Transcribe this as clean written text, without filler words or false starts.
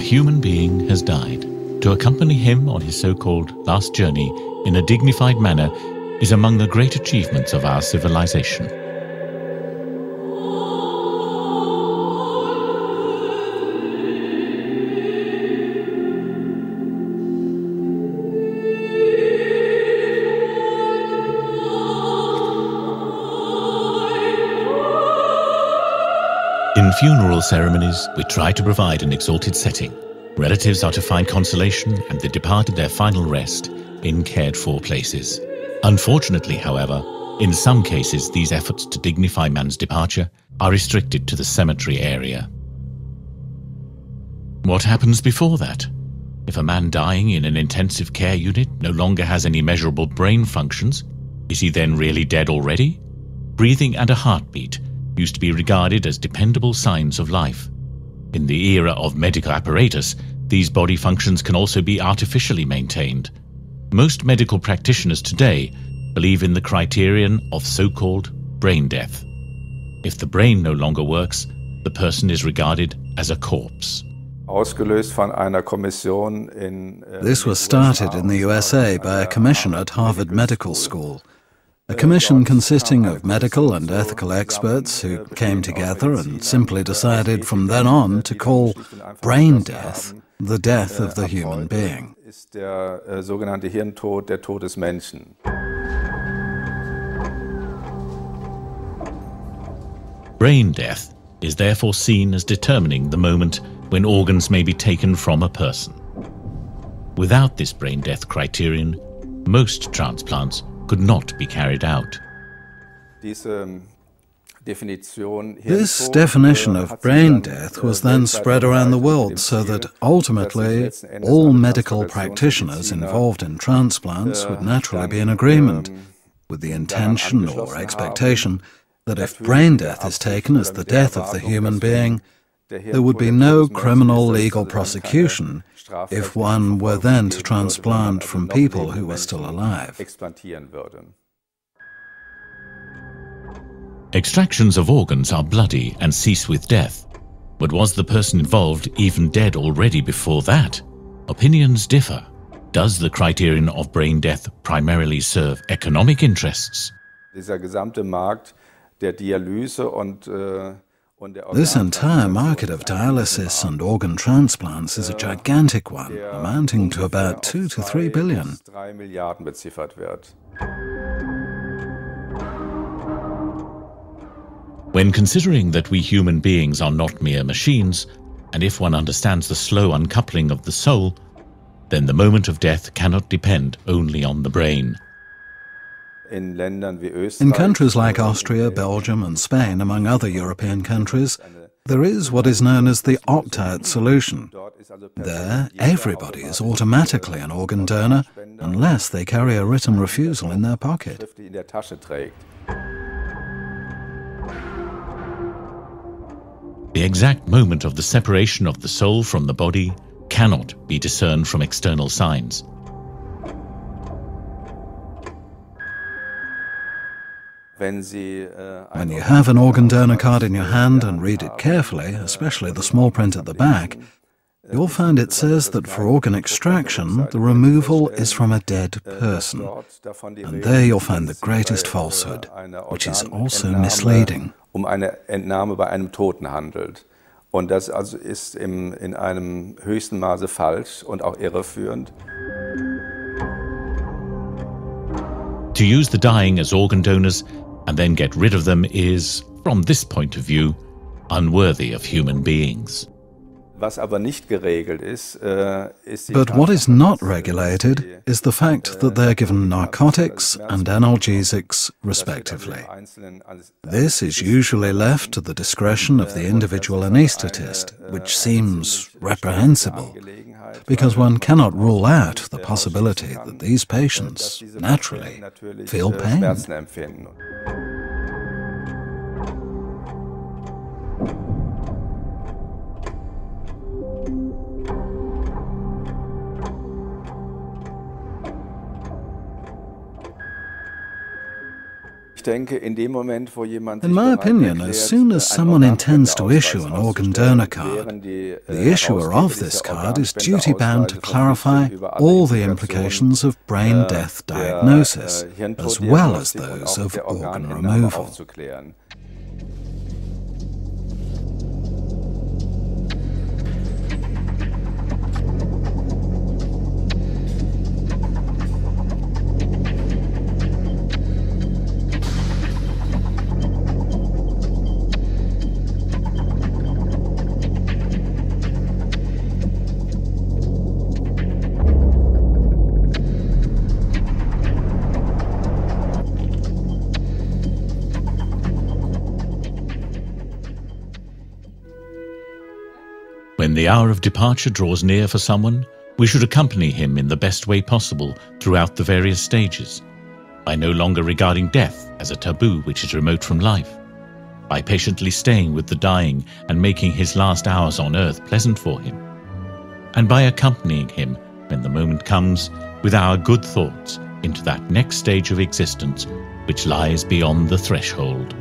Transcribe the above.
human being has died. To accompany him on his so-called last journey in a dignified manner is among the great achievements of our civilization. In funeral ceremonies, we try to provide an exalted setting. Relatives are to find consolation and the departed their final rest in cared-for places. Unfortunately, however, in some cases these efforts to dignify man's departure are restricted to the cemetery area. What happens before that? If a man dying in an intensive care unit no longer has any measurable brain functions, is he then really dead already? Breathing and a heartbeat used to be regarded as dependable signs of life. In the era of medical apparatus, these body functions can also be artificially maintained. Most medical practitioners today believe in the criterion of so-called brain death. If the brain no longer works, the person is regarded as a corpse. This was started in the USA by a commission at Harvard Medical School. A commission consisting of medical and ethical experts who came together and simply decided from then on to call brain death the death of the human being. Brain death is therefore seen as determining the moment when organs may be taken from a person. Without this brain death criterion, most transplants could not be carried out. This definition of brain death was then spread around the world so that ultimately all medical practitioners involved in transplants would naturally be in agreement, with the intention or expectation that if brain death is taken as the death of the human being, there would be no criminal legal prosecution if one were then to transplant from people who were still alive. Extractions of organs are bloody and cease with death. But was the person involved even dead already before that? Opinions differ. Does the criterion of brain death primarily serve economic interests? This entire market of dialysis and organ transplants is a gigantic one, amounting to about 2 to 3 billion. When considering that we human beings are not mere machines, and if one understands the slow uncoupling of the soul, then the moment of death cannot depend only on the brain. In countries like Austria, Belgium and Spain, among other European countries, there is what is known as the opt-out solution. There, everybody is automatically an organ donor unless they carry a written refusal in their pocket. The exact moment of the separation of the soul from the body cannot be discerned from external signs. When you have an organ donor card in your hand and read it carefully, especially the small print at the back, you'll find it says that for organ extraction, the removal is from a dead person. And there you'll find the greatest falsehood, which is also misleading. Entnahme bei einem Toten handelt. Und das also ist in einem höchsten Maße falsch und auch irreführend. To use the dying as organ donors and then get rid of them is, from this point of view, unworthy of human beings. Was aber nicht geregelt ist, But what is not regulated is the fact that they are given narcotics and analgesics, respectively. This is usually left to the discretion of the individual anaesthetist, which seems reprehensible, because one cannot rule out the possibility that these patients, naturally, feel pain. In my opinion, as soon as someone intends to issue an organ donor card, the issuer of this card is duty-bound to clarify all the implications of brain death diagnosis, as well as those of organ removal. When the hour of departure draws near for someone, we should accompany him in the best way possible throughout the various stages, by no longer regarding death as a taboo which is remote from life, by patiently staying with the dying and making his last hours on earth pleasant for him, and by accompanying him, when the moment comes, with our good thoughts into that next stage of existence which lies beyond the threshold.